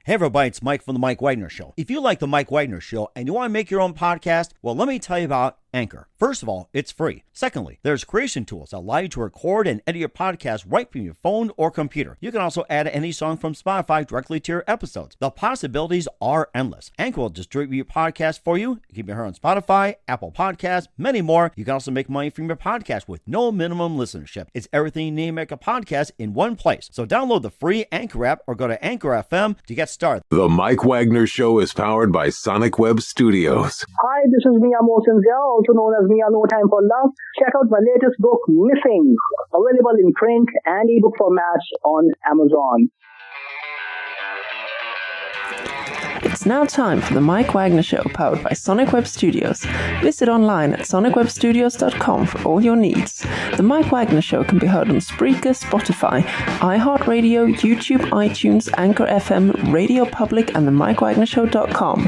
Hey everybody, it's Mike from The Mike Wagner Show. If you like The Mike Wagner Show and you want to make your own podcast, well, let me tell you about Anchor. First of all, it's free. Secondly, there's creation tools that allow you to record and edit your podcast right from your phone or computer. You can also add any song from Spotify directly to your episodes. The possibilities are endless. Anchor will distribute your podcast for you. You can be heard on Spotify, Apple Podcasts, many more. You can also make money from your podcast with no minimum listenership. It's everything you need to make a podcast in one place. So download the free Anchor app or go to Anchor FM to get started. The Mike Wagner Show is powered by Sonic Web Studios. Hi, this is Mia Mosensia, also known as Mia No Time for Love. Check out my latest book, Missing, available in print and ebook formats on Amazon. It's now time for the Mike Wagner Show, powered by Sonic Web Studios. Visit online at sonicwebstudios.com for all your needs. The Mike Wagner Show can be heard on Spreaker, Spotify, iHeartRadio, YouTube, iTunes, Anchor FM, Radio Public, and the MikeWagnerShow.com.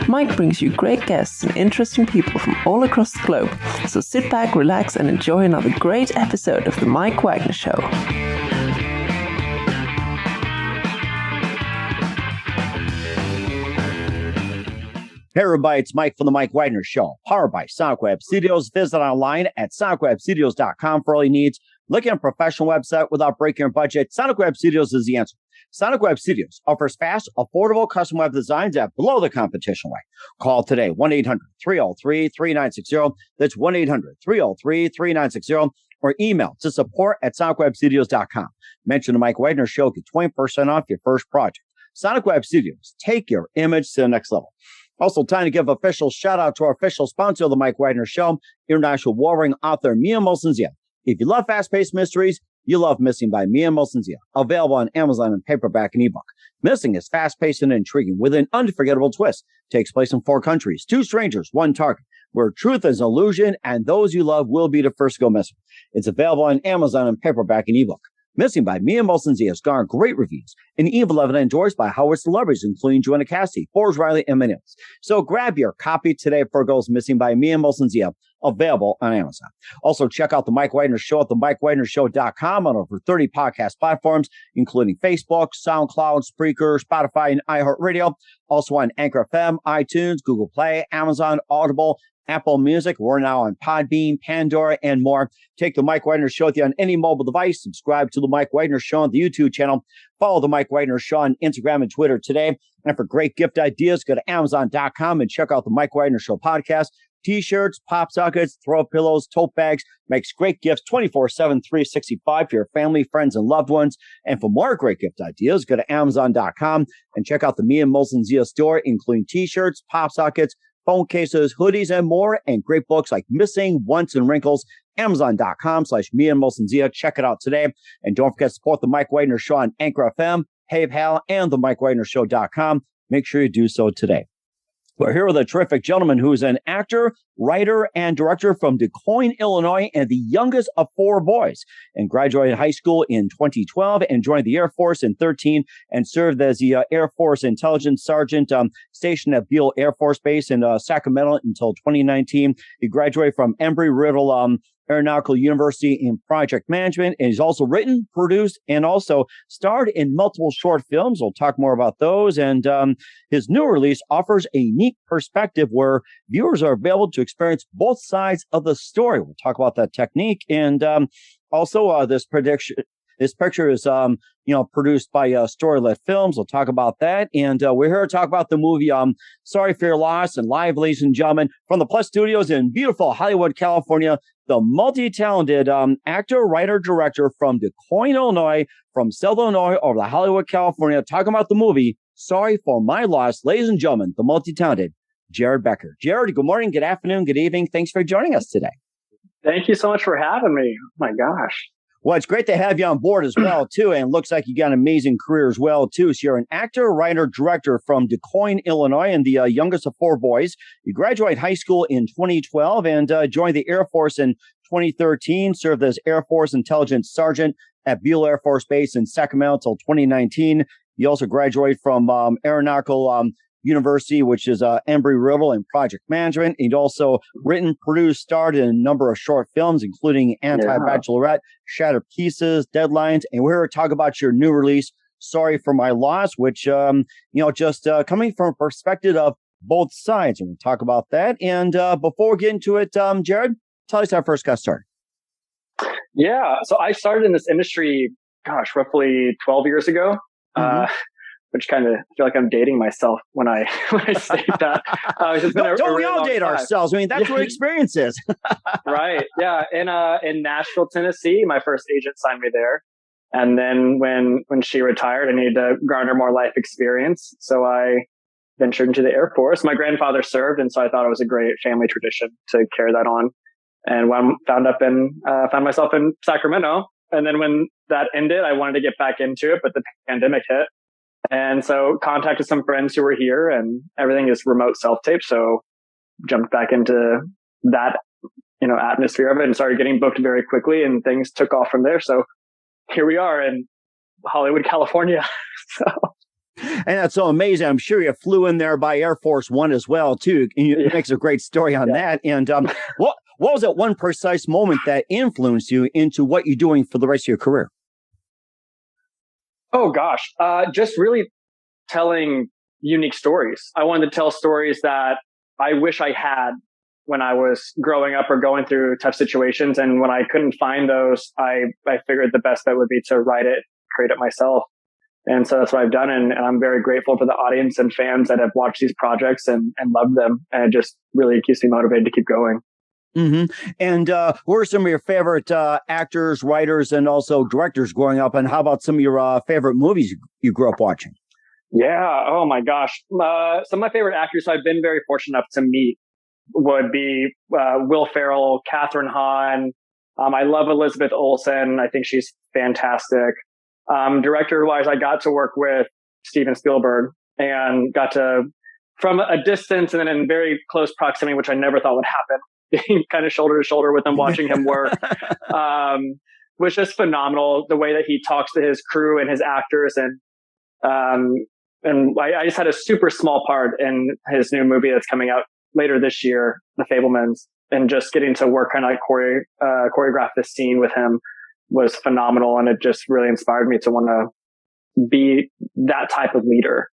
Mike brings you great guests and interesting people from all across the globe. So sit back, relax, and enjoy another great episode of the Mike Wagner Show. Hey everybody, it's Mike from The Mike Wagner Show, powered by Sonic Web Studios. Visit online at sonicwebstudios.com for all your needs. Looking at a professional website without breaking your budget, Sonic Web Studios is the answer. Sonic Web Studios offers fast, affordable custom web designs that blow the competition away. Call today, 1-800-303-3960. That's 1-800-303-3960. Or email to support@sonicwebstudios.com. Mention the Mike Wagner Show, get 20% off your first project. Sonic Web Studios, take your image to the next level. Also, time to give official shout out to our official sponsor of the Mike Wagner Show, international warring author Mia Mosensia. If you love fast-paced mysteries, you love Missing by Mia Mosensia. Available on Amazon in paperback and ebook. Missing is fast-paced and intriguing with an unforgettable twist. Takes place in 4 countries, 2 strangers, 1 target, where truth is illusion and those you love will be the first to go missing. It's available on Amazon in paperback and ebook. Missing by Mia Mosensia has garnered great reviews and even loved and endorsed by Howard celebrities, including Joanna Cassidy, Forbes Riley, and many others. So grab your copy today for it goes Missing by Mia Mosensia, available on Amazon. Also, check out The Mike Wagner Show at themikewagnershow.com on over 30 podcast platforms, including Facebook, SoundCloud, Spreaker, Spotify, and iHeartRadio. Also on Anchor FM, iTunes, Google Play, Amazon, Audible, Apple Music. We're now on Podbean, Pandora, and more. Take the Mike Wagner Show with you on any mobile device. Subscribe to the Mike Wagner Show on the YouTube channel. Follow the Mike Wagner Show on Instagram and Twitter today. And for great gift ideas, go to Amazon.com and check out the Mike Wagner Show podcast. T-shirts, pop sockets, throw pillows, tote bags, makes great gifts 24/7, 365 for your family, friends, and loved ones. And for more great gift ideas, go to Amazon.com and check out the Mia Mosensia store, including T-shirts, pop sockets, phone cases, hoodies, and more, and great books like Missing, Once, and Wrinkles. Amazon.com/Mia Mosensia. Check it out today. And don't forget to support the Mike Wagner Show on Anchor FM, PayPal, and the MikeWagnerShow.com. Make sure you do so today. We're here with a terrific gentleman who is an actor, writer, and director from Des Moines, Illinois, and the youngest of 4 boys, and graduated high school in 2012 and joined the Air Force in 2013 and served as the Air Force Intelligence Sergeant stationed at Beale Air Force Base in Sacramento until 2019. He graduated from Embry-Riddle Aeronautical University in project management, and he's also written, produced, and also starred in multiple short films. We'll talk more about those. And his new release offers a unique perspective where viewers are able to experience both sides of the story. We'll talk about that technique. And also this picture is, produced by Storylit Films. We'll talk about that. And we're here to talk about the movie Sorry for Your Loss, and live, ladies and gentlemen, from the Plus Studios in beautiful Hollywood, California, the multi-talented actor, writer, director from Des Moines, Illinois, from South Illinois over to Hollywood, California, talking about the movie Sorry for My Loss, ladies and gentlemen, the multi-talented Jared Becker. Jared, good morning, good afternoon, good evening. Thanks for joining us today. Thank you so much for having me. Oh my gosh. Well, it's great to have you on board as well, too. And it looks like you got an amazing career as well, too. So you're an actor, writer, director from Des Moines, Illinois, and the youngest of 4 boys. You graduated high school in 2012 and joined the Air Force in 2013, served as Air Force Intelligence Sergeant at Beale Air Force Base in Sacramento until 2019. You also graduated from Aeronautical University, which is Embry-Riddle in project management. He'd also written, produced, starred in a number of short films, including Anti-Bachelorette, Shattered Pieces, Deadlines. And we're here to talk about your new release, sorry for my loss, which, just coming from a perspective of both sides. And we'll talk about that. And before we get into it, Jared, tell us how I first got started. Yeah. So I started in this industry, roughly 12 years ago, which kind of feel like I'm dating myself when I state that. Don't we all date ourselves? I mean, that's what experience is. Right. Yeah. In Nashville, Tennessee, my first agent signed me there. And then when she retired, I needed to garner more life experience. So I ventured into the Air Force. My grandfather served, and so I thought it was a great family tradition to carry that on. And when found myself in Sacramento, and then when that ended, I wanted to get back into it, but the pandemic hit, and so contacted some friends who were here, and everything is remote self-tape. So jumped back into that, atmosphere of it, and started getting booked very quickly, and things took off from there. So here we are in Hollywood, California. So. And that's so amazing. I'm sure you flew in there by Air Force One as well, too. And it makes a great story on that. And what was that one precise moment that influenced you into what you're doing for the rest of your career? Oh, gosh. Just really telling unique stories. I wanted to tell stories that I wish I had when I was growing up or going through tough situations. And when I couldn't find those, I figured the best bet would be to write it, create it myself. And so that's what I've done. And I'm very grateful for the audience and fans that have watched these projects and loved them. And it just really keeps me motivated to keep going. Mm-hmm. And who are some of your favorite actors, writers, and also directors growing up? And how about some of your favorite movies you grew up watching? Yeah. Oh, my gosh. Some of my favorite actors I've been very fortunate enough to meet would be Will Ferrell, Katherine Hahn. I love Elizabeth Olsen. I think she's fantastic. Director-wise, I got to work with Steven Spielberg and got to, from a distance and then in very close proximity, which I never thought would happen, being kind of shoulder to shoulder with him, watching him work, was just phenomenal. The way that he talks to his crew and his actors, and I just had a super small part in his new movie that's coming out later this year, The Fabelmans, and just getting to work kind of like choreograph this scene with him was phenomenal. And it just really inspired me to want to be that type of leader.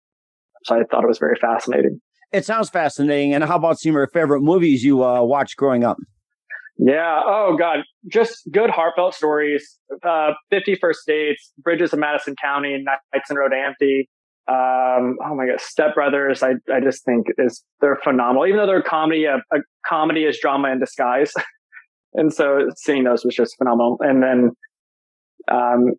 So I thought it was very fascinating. It sounds fascinating. And how about some of your favorite movies you watched growing up? Yeah. Oh, God. Just good, heartfelt stories. 50 First Dates, Bridges of Madison County, Nights in Rodanthe. Oh, my God. Step Brothers. I just think they're phenomenal. Even though they're a comedy, a comedy is drama in disguise. And so seeing those was just phenomenal. And then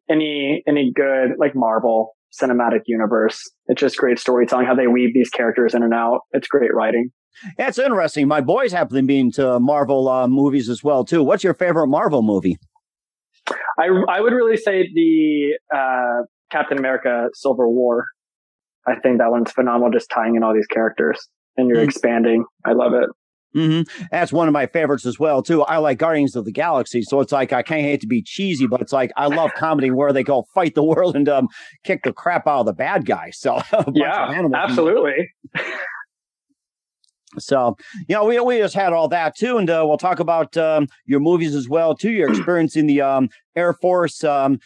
any good, like, Marvel Cinematic Universe. It's just great storytelling, how they weave these characters in and out. It's great writing. Yeah, it's interesting. My boys happen to be into Marvel movies as well, too. What's your favorite Marvel movie? I would really say the Captain America Civil War. I think that one's phenomenal, just tying in all these characters. And you're expanding. I love it. Mm-hmm. That's one of my favorites as well, too. I like Guardians of the Galaxy, so it's like I can't hate to be cheesy, but it's like I love comedy where they go fight the world and kick the crap out of the bad guy. So yeah, absolutely. So, we just had all that, too. And we'll talk about your movies as well, too. Your experience in the Air Force, rather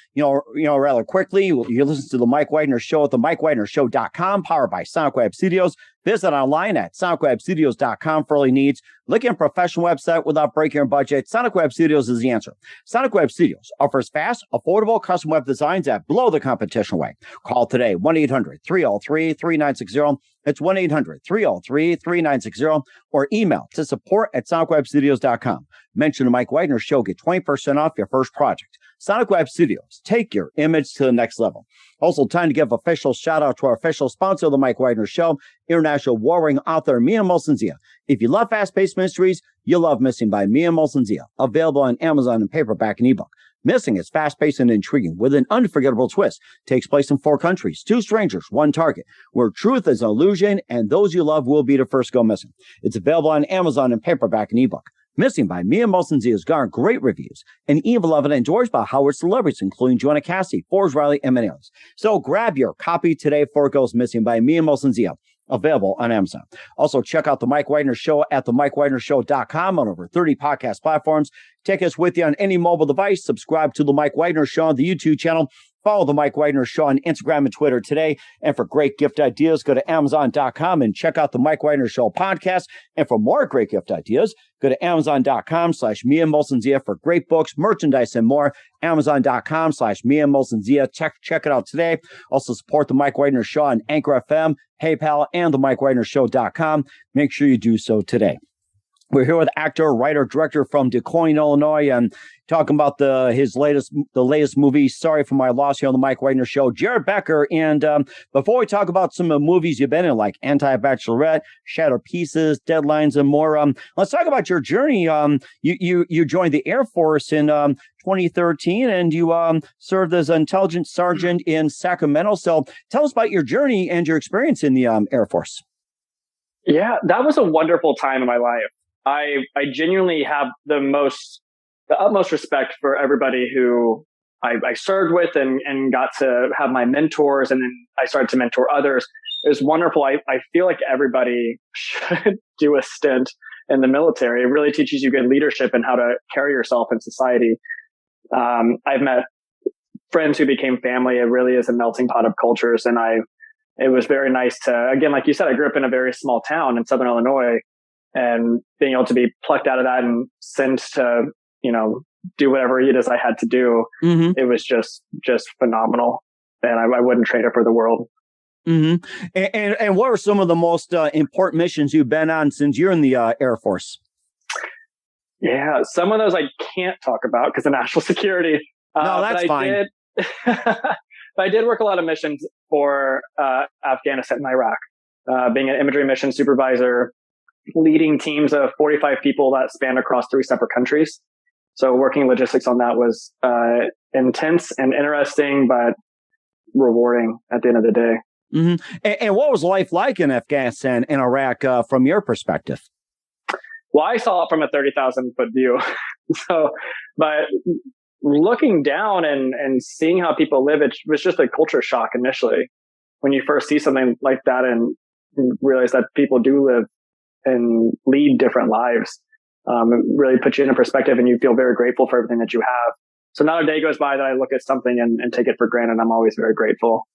quickly. You listen to the Mike Wagner Show at the MikeWagnerShow.com, powered by Sonic Web Studios. Visit online at SonicWebStudios.com for all your needs. Look at a professional website without breaking your budget. Sonic Web Studios is the answer. Sonic Web Studios offers fast, affordable custom web designs that blow the competition away. Call today, 1-800-303-3960. It's 1-800-303-3960, or email to support@SonicWebStudios.com. Mention the Mike Wagner Show. Get 20% off your first project. Sonic Web Studios. Take your image to the next level. Also, time to give official shout out to our official sponsor of the Mike Wagner Show, international warring author Mia Molson-Zia. If you love fast-paced mysteries, you'll love Missing by Mia Molson-Zia. Available on Amazon in paperback and ebook. Missing is fast-paced and intriguing with an unforgettable twist. Takes place in 4 countries, 2 strangers, 1 target, where truth is an illusion and those you love will be the first to go missing. It's available on Amazon in paperback and ebook. Missing by Mia Molson-Zia has garnered great reviews and even loved and endorsed by Howard celebrities, including Joanna Cassidy, Forbes Riley, and many others. So grab your copy today before it goes missing by Mia Molson-Zia. Available on Amazon. Also, check out the Mike Wagner Show at themikewagnershow.com on over 30 podcast platforms. Take us with you on any mobile device. Subscribe to the Mike Wagner Show on the YouTube channel. Follow the Mike Wagner Show on Instagram and Twitter today. And for great gift ideas, go to Amazon.com and check out the Mike Wagner Show podcast. And for more great gift ideas, go to Amazon.com/Mia Molson-Zia for great books, merchandise, and more. Amazon.com/Mia Molson-Zia. Check it out today. Also support the Mike Wagner Show on Anchor FM, PayPal, and the MikeWagnerShow.com. Make sure you do so today. We're here with actor, writer, director from DuQuoin, Illinois, and talking about the latest movie, Sorry for My Loss, here on the Mike Wagner Show, Jared Becker. And before we talk about some of the movies you've been in, like Anti-Bachelorette, Shattered Pieces, Deadlines, and more, let's talk about your journey. You joined the Air Force in 2013, and you served as an intelligence sergeant in Sacramento. So tell us about your journey and your experience in the Air Force. Yeah, that was a wonderful time in my life. I genuinely have the utmost respect for everybody who I served with and got to have my mentors, and then I started to mentor others. It was wonderful. I feel like everybody should do a stint in the military. It really teaches you good leadership and how to carry yourself in society. I've met friends who became family. It really is a melting pot of cultures, and it was very nice to, again, like you said, I grew up in a very small town in Southern Illinois. And being able to be plucked out of that and sent to, do whatever it is I had to do, It was just phenomenal. And I wouldn't trade it for the world. Mm-hmm. And what are some of the most important missions you've been on since you're in the Air Force? Yeah, some of those I can't talk about because of national security. No, that's fine. But I did work a lot of missions for Afghanistan and Iraq, being an imagery mission supervisor, leading teams of 45 people that spanned across 3 separate countries. So working logistics on that was intense and interesting, but rewarding at the end of the day. Mm-hmm. And what was life like in Afghanistan and Iraq from your perspective? Well, I saw it from a 30,000-foot view. But looking down and seeing how people live, it was just a culture shock initially. When you first see something like that and realize that people do live and lead different lives, it really puts you in a perspective, and you feel very grateful for everything that you have. So not a day goes by that I look at something and take it for granted. I'm always very grateful.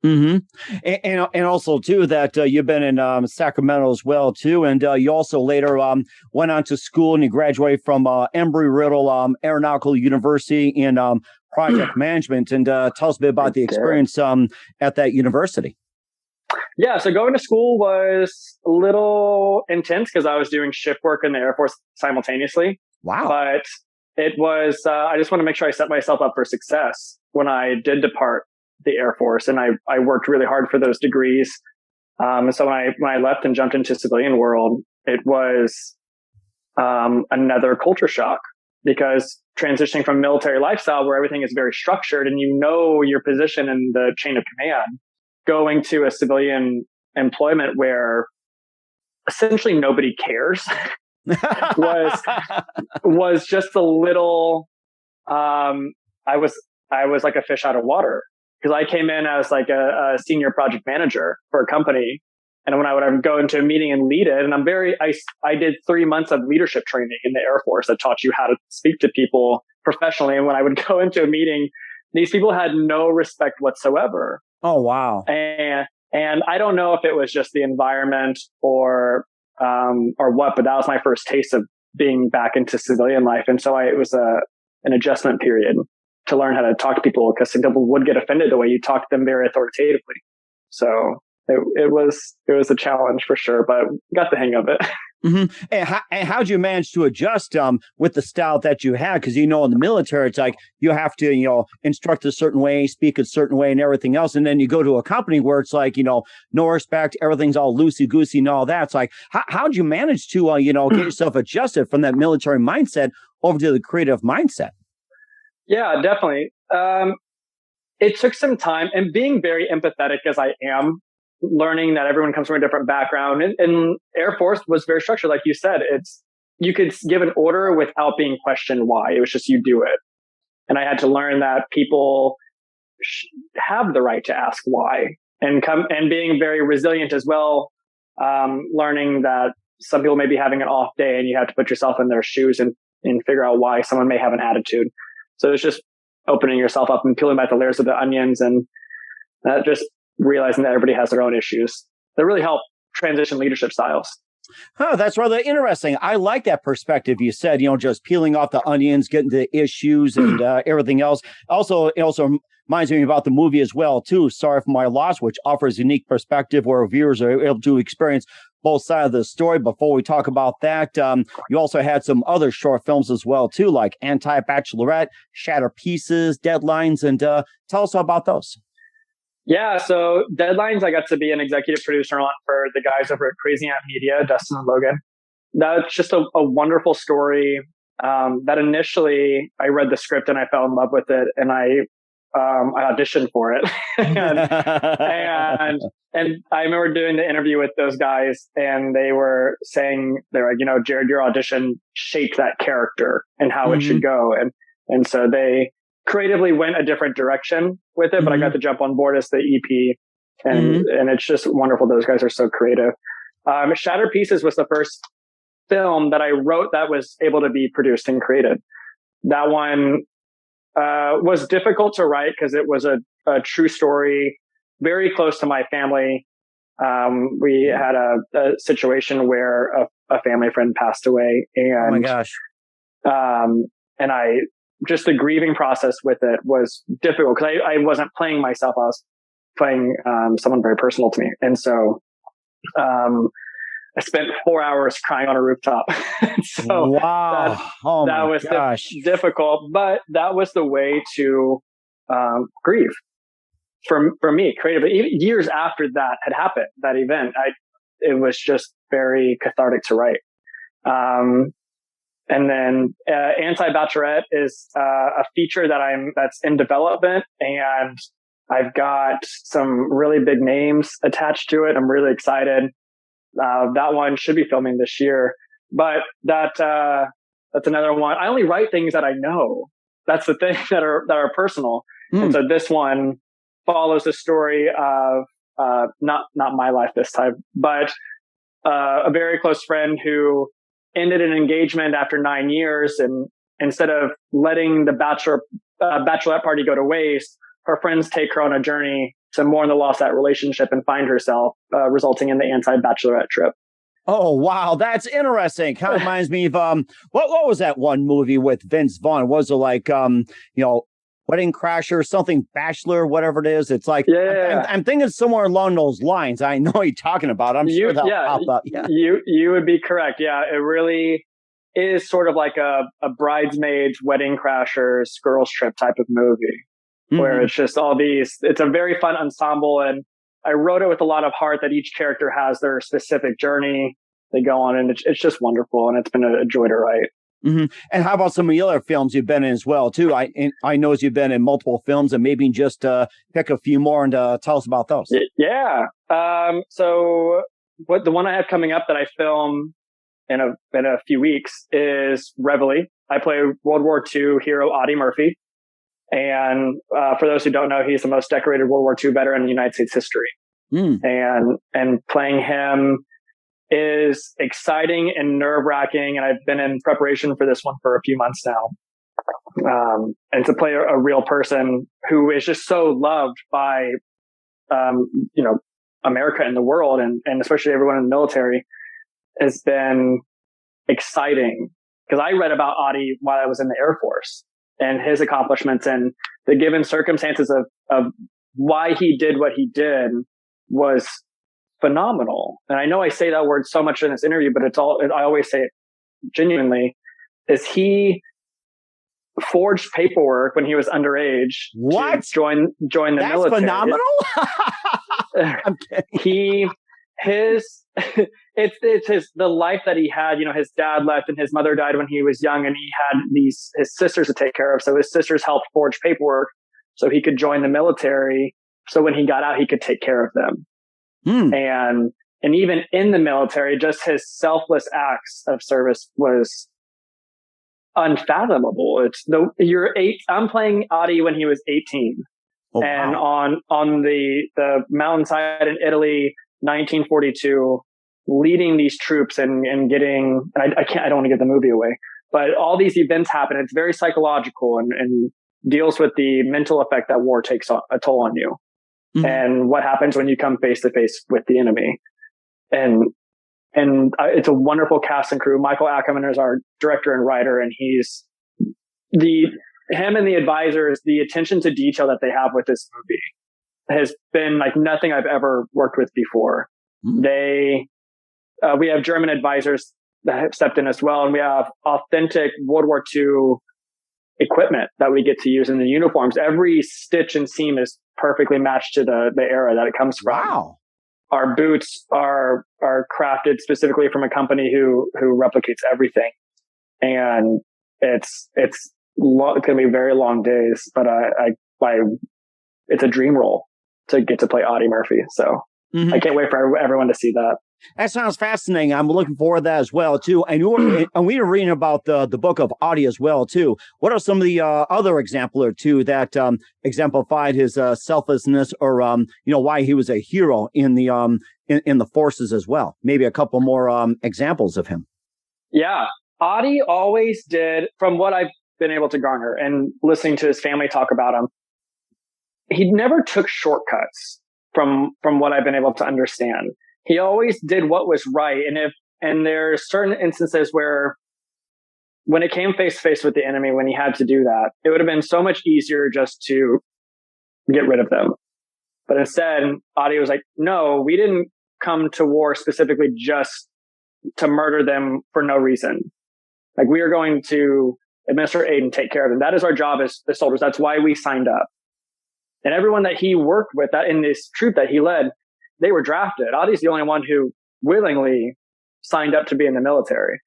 Mm-hmm. And also too that you've been in Sacramento as well too, and you also later went on to school and you graduated from Embry-Riddle Aeronautical University in project management. And tell us a bit about the experience at that university. Yeah, so going to school was a little intense because I was doing shift work in the Air Force simultaneously. Wow. But it was, I just want to make sure I set myself up for success when I did depart the Air Force. And I worked really hard for those degrees. And so when I left and jumped into civilian world, it was another culture shock, because transitioning from military lifestyle where everything is very structured and your position in the chain of command, going to a civilian employment where essentially nobody cares was just a little, I was like a fish out of water, because I came in as like a senior project manager for a company. And when I would go into a meeting and lead it, and I did 3 months of leadership training in the Air Force that taught you how to speak to people professionally. And when I would go into a meeting, these people had no respect whatsoever. Oh, wow. And I don't know if it was just the environment or what, but that was my first taste of being back into civilian life. And so it was an adjustment period to learn how to talk to people, because some people would get offended the way you talk to them very authoritatively. So it was a challenge for sure, but got the hang of it. Mm-hmm. And how'd you manage to adjust with the style that you had? Because, in the military, it's like you have to, instruct a certain way, speak a certain way and everything else. And then you go to a company where it's like, no respect, everything's all loosey-goosey and all that. It's like, how'd you manage to, get yourself adjusted from that military mindset over to the creative mindset? Yeah, definitely. It took some time, and being very empathetic as I am, learning that everyone comes from a different background, and Air Force was very structured. Like you said, you could give an order without being questioned why. It was just, you do it. And I had to learn that people have the right to ask why, and being very resilient as well. Learning that some people may be having an off day and you have to put yourself in their shoes and figure out why someone may have an attitude. So it's just opening yourself up and peeling back the layers of the onions, and just realizing that everybody has their own issues that really help transition leadership styles. Oh, that's rather interesting. I like that perspective. You said, just peeling off the onions, getting to the issues and everything else. Also, it also reminds me about the movie as well, too. Sorry for My Loss, which offers a unique perspective where viewers are able to experience both sides of the story. Before we talk about that, you also had some other short films as well, too, like Anti-Bachelorette, Shatter Pieces, Deadlines, and tell us about those. Yeah, so Deadlines, I got to be an executive producer on for the guys over at Crazy Ant Media, Dustin and Logan. That's just a wonderful story. That initially, I read the script and I fell in love with it, and I auditioned for it. and I remember doing the interview with those guys, and they were saying, they're like, Jared, your audition shaped that character and how it should go. And so they creatively went a different direction with it, but I got to jump on board as the EP, and it's just wonderful. Those guys are so creative. Shatter Pieces was the first film that I wrote that was able to be produced and created. That one was difficult to write because it was a true story, very close to my family. We had a situation where a family friend passed away, and oh my gosh. And just the grieving process with it was difficult because I wasn't playing myself. I was playing someone very personal to me. And so I spent 4 hours crying on a rooftop. So wow. that was difficult, but that was the way to grieve for me creatively. Even years after that had happened, that event, it was just very cathartic to write. And then Anti-Bachelorette is a feature that's in development, and I've got some really big names attached to it. I'm really excited. That one should be filming this year, but that's another one. I only write things that I know. That's the thing that are personal. And so this one follows the story of not my life this time, but a very close friend who ended an engagement after 9 years, and instead of letting the bachelorette party go to waste, her friends take her on a journey to mourn the loss of that relationship and find herself, resulting in the Anti-Bachelorette trip. Oh, wow. That's interesting. Kind of reminds me of, what was that one movie with Vince Vaughn? Was it like, Wedding Crasher, something Bachelor, whatever it is? It's like, I'm thinking somewhere along those lines. I know you're talking about. I'm sure that'll pop up. Yeah. You would be correct. Yeah, it really is sort of like a Bridesmaids, Wedding Crashers, Girls Trip type of movie, where it's just it's a very fun ensemble. And I wrote it with a lot of heart that each character has their specific journey they go on. And it's just wonderful. And it's been a joy to write. And how about some of the other films you've been in as well, too? I know you've been in multiple films, and maybe just pick a few more and tell us about those. Yeah. So the one I have coming up that I film in a few weeks is Reveille. I play World War II hero Audie Murphy. And for those who don't know, he's the most decorated World War II veteran in United States history. And playing him is exciting and nerve-wracking, and I've been in preparation for this one for a few months now. And to play a real person who is just so loved by, America and the world, and especially everyone in the military, has been exciting. Because I read about Audie while I was in the Air Force, and his accomplishments and the given circumstances of why he did what he did was phenomenal. And I know I say that word so much in this interview, but I always say it genuinely, is he forged paperwork when he was underage to join the military. That's phenomenal. I'm kidding. It's the life that he had. His dad left and his mother died when he was young, and he had his sisters to take care of. So his sisters helped forge paperwork so he could join the military. So when he got out, he could take care of them. And even in the military, just his selfless acts of service was unfathomable. I'm playing Audie when he was 18. And wow. on the mountainside in Italy, 1942, leading these troops and getting, and I don't want to give the movie away, but all these events happen. It's very psychological, and deals with the mental effect that war takes a toll on you, and what happens when you come face to face with the enemy. And it's a wonderful cast and crew. Michael Ackerman is our director and writer, and him and the advisors, the attention to detail that they have with this movie has been like nothing I've ever worked with before. We have German advisors that have stepped in as well, and we have authentic World War II equipment that we get to use in the uniforms. Every stitch and seam is perfectly matched to the era that it comes from. Wow. Our boots are crafted specifically from a company who replicates everything. And it's going to be very long days, but it's a dream role to get to play Audie Murphy. So I can't wait for everyone to see that. That sounds fascinating. I'm looking forward to that as well, too. And we were reading about the book of Audie as well, too. What are some of the other examples or two that exemplified his selflessness or, why he was a hero in the forces as well? Maybe a couple more examples of him. Yeah. Audie always did, from what I've been able to garner and listening to his family talk about him, he never took shortcuts from what I've been able to understand. He always did what was right. And there's certain instances where when it came face to face with the enemy, when he had to do that, it would have been so much easier just to get rid of them. But instead, Audie was like, no, we didn't come to war specifically just to murder them for no reason. Like, we are going to administer aid and take care of them. That is our job as soldiers. That's why we signed up. And everyone that he worked with, that in this troop that he led, they were drafted. Audie's the only one who willingly signed up to be in the military.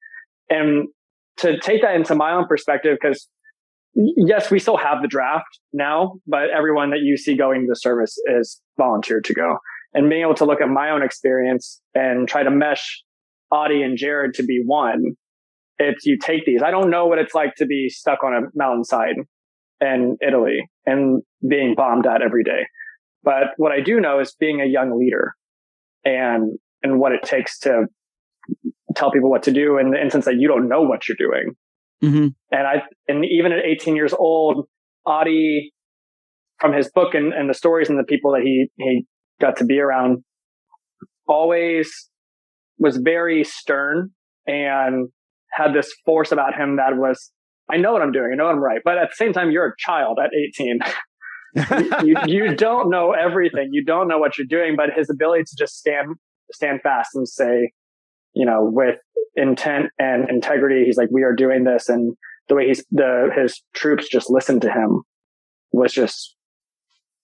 And to take that into my own perspective, because yes, we still have the draft now, but everyone that you see going to the service is volunteered to go. And being able to look at my own experience and try to mesh Audie and Jared to be one, it's you take these. I don't know what it's like to be stuck on a mountainside in Italy and being bombed at every day. But what I do know is being a young leader and what it takes to tell people what to do in the instance that you don't know what you're doing. And even at 18 years old, Audie, from his book and the stories and the people that he got to be around, always was very stern and had this force about him that was, I know what I'm doing. I know I'm right. But at the same time, you're a child at 18. you don't know everything. You don't know what you're doing, but his ability to just stand fast and say, with intent and integrity, he's like, we are doing this. And the way his troops just listened to him was just,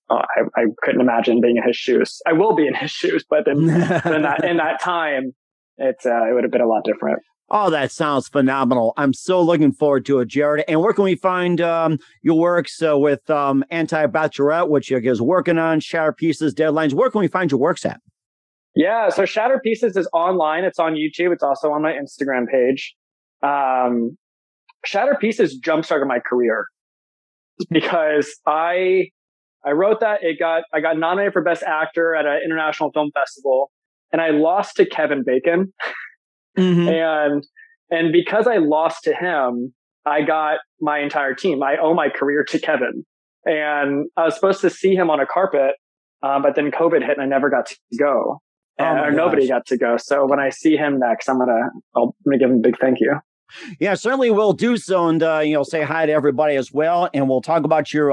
I couldn't imagine being in his shoes. I will be in his shoes, but in that time, it would have been a lot different. Oh, that sounds phenomenal. I'm so looking forward to it, Jared. And where can we find your works with Anti-Bachelorette, which you're working on, Shatter Pieces, Deadlines? Where can we find your works at? Yeah, so Shatter Pieces is online. It's on YouTube. It's also on my Instagram page. Shatter Pieces jumpstarted my career because I wrote that. I got nominated for Best Actor at an international film festival, and I lost to Kevin Bacon. And because I lost to him, I got my entire team. I owe my career to Kevin. And I was supposed to see him on a carpet, but then COVID hit and I never got to go. Or nobody got to go. So when I see him next, I'm gonna give him a big thank you. Yeah, certainly we'll do so, and say hi to everybody as well, and we'll talk about your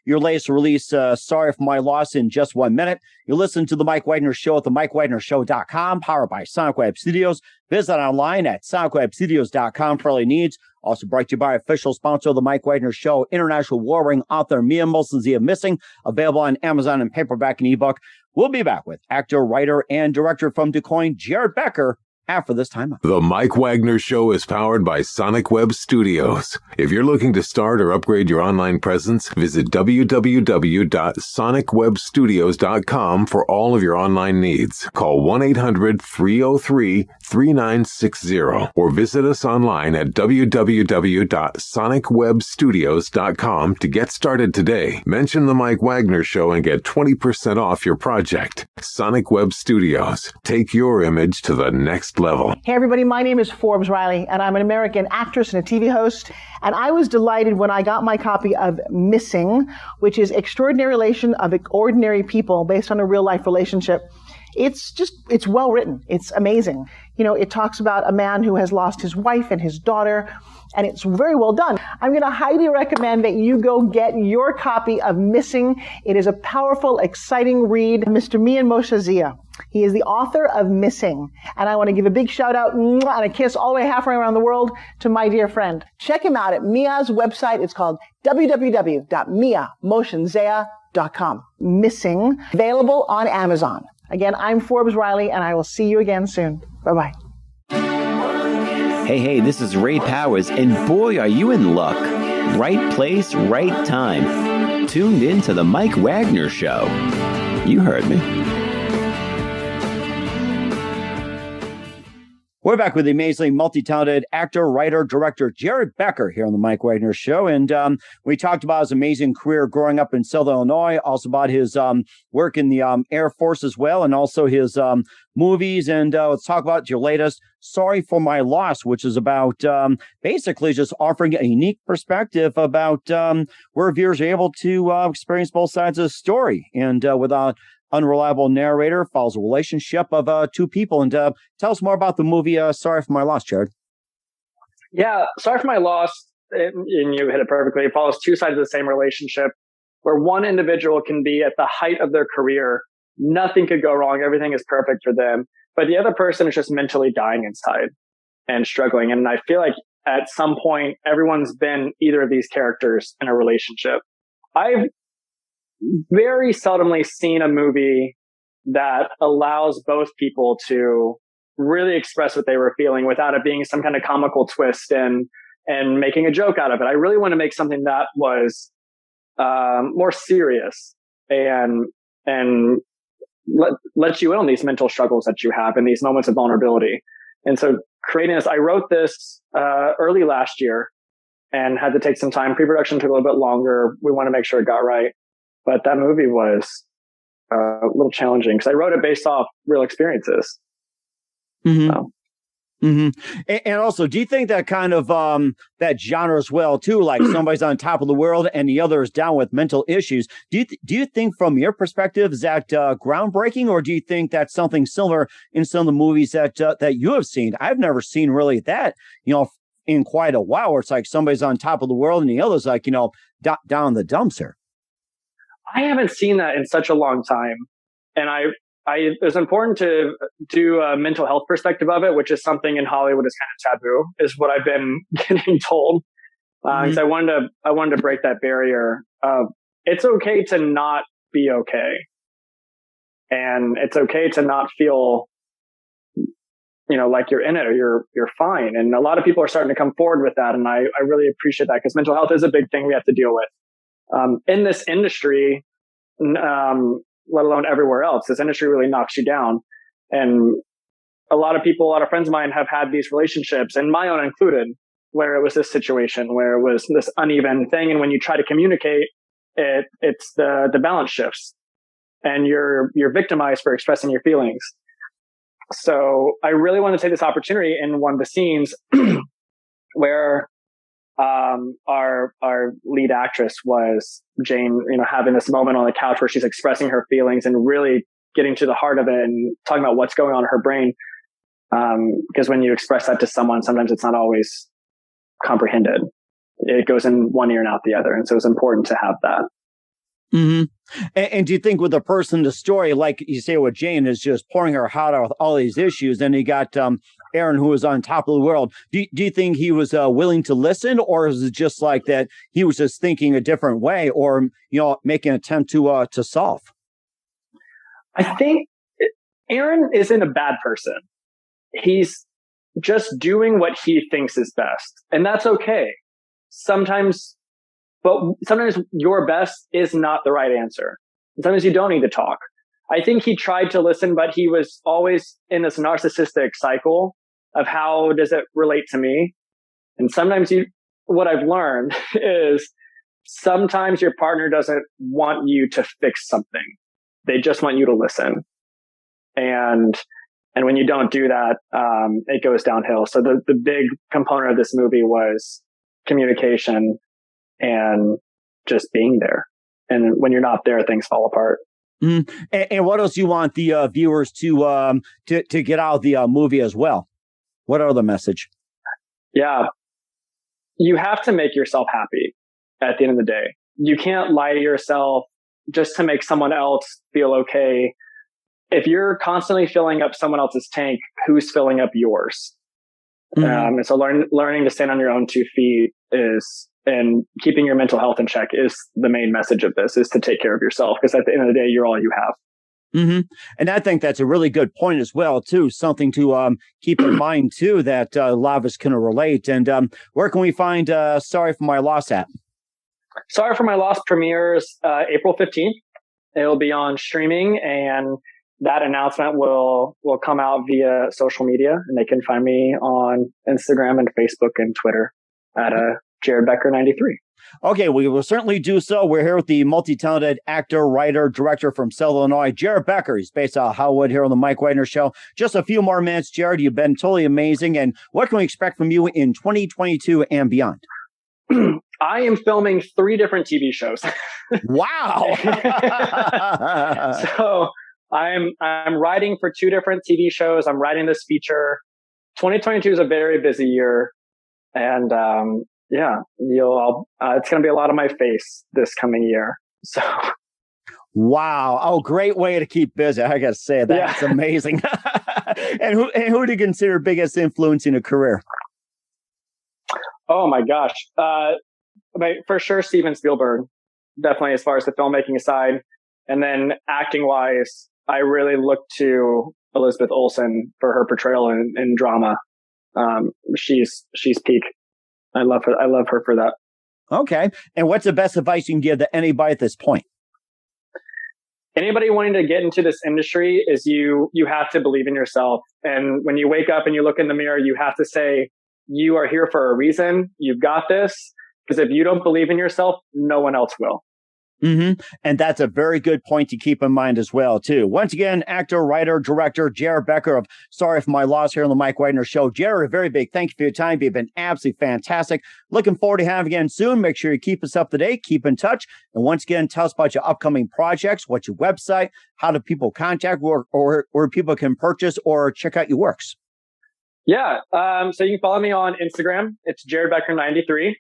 latest release, Sorry for My Loss, in just 1 minute. You listen to the Mike Wagner Show at themikewagnershow.com, powered by Sonic Web Studios. Visit online at sonicwebstudios.com for all your needs. Also brought to you by official sponsor of the Mike Wagner Show, international war-ring author Mia Molson-Zia Missing, available on Amazon in paperback and ebook. We'll be back with actor, writer, and director from DuQuoin, Jared Becker, after this time. The Mike Wagner Show is powered by Sonic Web Studios. If you're looking to start or upgrade your online presence, visit www.sonicwebstudios.com for all of your online needs. Call 1-800-303-3960 or visit us online at www.sonicwebstudios.com to get started today. Mention the Mike Wagner Show and get 20% off your project. Sonic Web Studios. Take your image to the next next level. Hey everybody, my name is Forbes Riley, and I'm an American actress and a TV host. And I was delighted when I got my copy of Missing, which is Extraordinary Relation of Ordinary People based on a real life relationship. It's well written. It's amazing. You know, it talks about a man who has lost his wife and his daughter, and it's very well done. I'm going to highly recommend that you go get your copy of Missing. It is a powerful, exciting read. Mr. Mian Moshe Zia. He is the author of Missing. And I want to give a big shout out and a kiss all the way halfway around the world to my dear friend. Check him out at Mia's website. It's called www.miamoshenzea.com. Missing, available on Amazon. Again, I'm Forbes Riley, and I will see you again soon. Bye-bye. Hey, this is Ray Powers, and boy, are you in luck. Right place, right time. Tuned in to the Mike Wagner Show. You heard me. We're back with the amazingly multi-talented actor, writer, director, Jared Becker here on the Mike Wagner Show. And we talked about his amazing career growing up in Southern Illinois, also about his work in the Air Force as well, and also his movies. And let's talk about your latest, Sorry for My Loss, which is about basically just offering a unique perspective about where viewers are able to experience both sides of the story. And without unreliable narrator, follows a relationship of two people. And tell us more about the movie Sorry for My Loss, Jared. Yeah, Sorry for My Loss, and you hit it perfectly. It follows two sides of the same relationship where one individual can be at the height of their career. Nothing could go wrong. Everything is perfect for them. But the other person is just mentally dying inside and struggling. And I feel like at some point, everyone's been either of these characters in a relationship. I've very seldomly seen a movie that allows both people to really express what they were feeling without it being some kind of comical twist and making a joke out of it. I really want to make something that was more serious and let you in on these mental struggles that you have and these moments of vulnerability. And so creating this, I wrote this early last year and had to take some time. Pre-production took a little bit longer. We want to make sure it got right. But that movie was a little challenging because I wrote it based off real experiences. Mm-hmm. So. Mm-hmm. And also, do you think that kind of that genre as well, too, like somebody's on top of the world and the other is down with mental issues? Do you think from your perspective, is that groundbreaking, or do you think that's something similar in some of the movies that you have seen? I've never seen really that, in quite a while, where it's like somebody's on top of the world and the other's like, down in the dumps here. I haven't seen that in such a long time. And it was important to do a mental health perspective of it, which is something in Hollywood is kind of taboo, is what I've been getting told. Because I wanted to break that barrier of it's okay to not be okay. And it's okay to not feel, like you're in it or you're fine. And a lot of people are starting to come forward with that. And I really appreciate that because mental health is a big thing we have to deal with. In this industry, let alone everywhere else, this industry really knocks you down. And a lot of friends of mine have had these relationships, and my own included, where it was this situation where it was this uneven thing. And when you try to communicate, it's the balance shifts and you're victimized for expressing your feelings. So I really want to take this opportunity in one of the scenes where our lead actress was Jane, having this moment on the couch where she's expressing her feelings and really getting to the heart of it and talking about what's going on in her brain. Because when you express that to someone, sometimes it's not always comprehended. It goes in one ear and out the other. And so it's important to have that. Mm-hmm. And do you think with the person, the story, like you say with Jane, is just pouring her heart out with all these issues, and you got Aaron, who was on top of the world. Do you think he was willing to listen, or is it just like that he was just thinking a different way, or making an attempt to solve? I think Aaron isn't a bad person. He's just doing what he thinks is best, and that's okay. Sometimes your best is not the right answer. Sometimes you don't need to talk. I think he tried to listen, but he was always in this narcissistic cycle of how does it relate to me? And sometimes what I've learned is sometimes your partner doesn't want you to fix something. They just want you to listen. And And when you don't do that, it goes downhill. So the big component of this movie was communication and just being there. And when you're not there, things fall apart. Mm. And what else you want the viewers to get out of the movie as well? What other message? Yeah. You have to make yourself happy at the end of the day. You can't lie to yourself just to make someone else feel okay. If you're constantly filling up someone else's tank, who's filling up yours? And so learning to stand on your own 2 feet and keeping your mental health in check is the main message of this, is to take care of yourself, because at the end of the day, you're all you have. Mm-hmm. And I think that's a really good point as well, too. Something to keep in mind, too, that a lot of us can relate. And where can we find Sorry for My Loss at? Sorry for My Loss premieres April 15th. It'll be on streaming, and that announcement will come out via social media, and they can find me on Instagram and Facebook and Twitter at Jared Becker 93. Okay, we will certainly do so. We're here with the multi-talented actor, writer, director from South Illinois, Jared Becker. He's based out of Hollywood here on the Mike Wagner Show. Just a few more minutes, Jared. You've been totally amazing. And what can we expect from you in 2022 and beyond? I am filming 3 different TV shows. Wow. So I'm writing for 2 different TV shows. I'm writing this feature. 2022 is a very busy year. And, yeah, it's going to be a lot of my face this coming year. So, wow! Oh, great way to keep busy. I got to say that's amazing. And who do you consider biggest influence in a career? Oh my gosh! For sure, Steven Spielberg. Definitely, as far as the filmmaking side, and then acting wise, I really look to Elizabeth Olsen for her portrayal in drama. She's peak. I love her for that. Okay. And what's the best advice you can give to anybody at this point? Anybody wanting to get into this industry is you have to believe in yourself. And when you wake up and you look in the mirror, you have to say, you are here for a reason. You've got this. Because if you don't believe in yourself, no one else will. Mm-hmm. And that's a very good point to keep in mind as well, too. Once again, actor, writer, director, Jared Becker of Sorry for My Loss here on the Mike Wagner Show. Jared, a very big thank you for your time. You've been absolutely fantastic. Looking forward to having you again soon. Make sure you keep us up to date, keep in touch. And once again, tell us about your upcoming projects, what's your website, how do people contact or people can purchase or check out your works. Yeah. So you can follow me on Instagram. It's Jared Becker 93.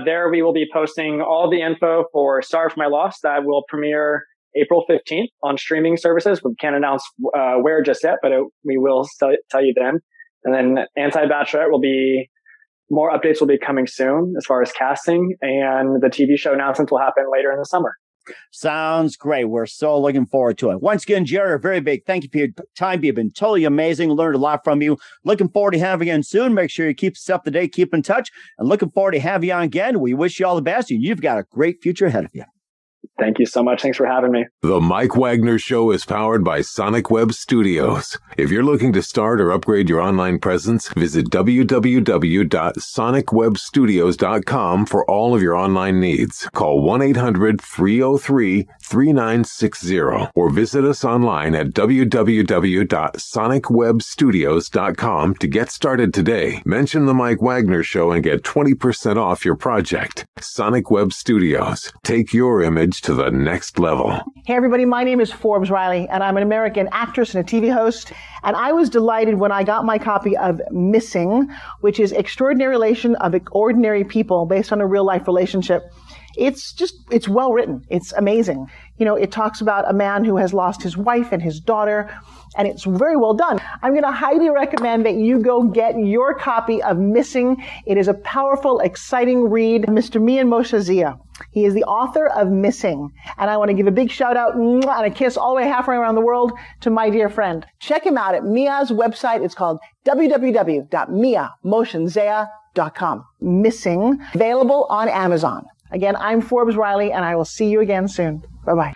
There we will be posting all the info for Sorry for My Loss that will premiere April 15th on streaming services. We can't announce where just yet, but we will tell you then. And then Anti-Bachelorette more updates will be coming soon as far as casting, and the TV show announcements will happen later in the summer. Sounds great. We're so looking forward to it. Once again, Jared, a very big thank you for your time. You've been totally amazing. Learned a lot from you. Looking forward to having you again soon. Make sure you keep us up to date, keep in touch, and looking forward to having you on again. We wish you all the best, and you've got a great future ahead of you. Thank you so much. Thanks for having me. The Mike Wagner Show is powered by Sonic Web Studios. If you're looking to start or upgrade your online presence, visit www.sonicwebstudios.com for all of your online needs. Call 1-800-303-3960 or visit us online at www.sonicwebstudios.com to get started today. Mention The Mike Wagner Show and get 20% off your project. Sonic Web Studios. Take your image to the next level. Hey everybody, my name is Forbes Riley, and I'm an American actress and a TV host. And I was delighted when I got my copy of Missing, which is Extraordinary Relation of Ordinary People based on a real life relationship. It's well written. It's amazing. You know, it talks about a man who has lost his wife and his daughter, and it's very well done. I'm going to highly recommend that you go get your copy of Missing. It is a powerful, exciting read. Mr. Mian Moshe Zia. He is the author of Missing. And I want to give a big shout out and a kiss all the way halfway around the world to my dear friend. Check him out at Mia's website. It's called www.miamoshenzea.com. Missing, available on Amazon. Again, I'm Forbes Riley, and I will see you again soon. Bye-bye.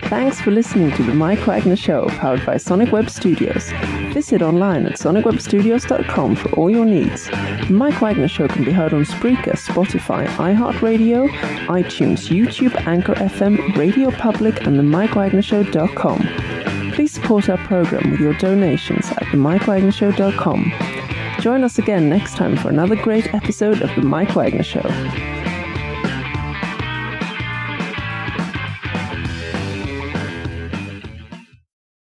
Thanks for listening to The Mike Wagner Show, powered by Sonic Web Studios. Visit online at sonicwebstudios.com for all your needs. The Mike Wagner Show can be heard on Spreaker, Spotify, iHeartRadio, iTunes, YouTube, Anchor FM, Radio Public, and themikewagnershow.com. Please support our program with your donations at themikewagnershow.com. Join us again next time for another great episode of The Mike Wagner Show.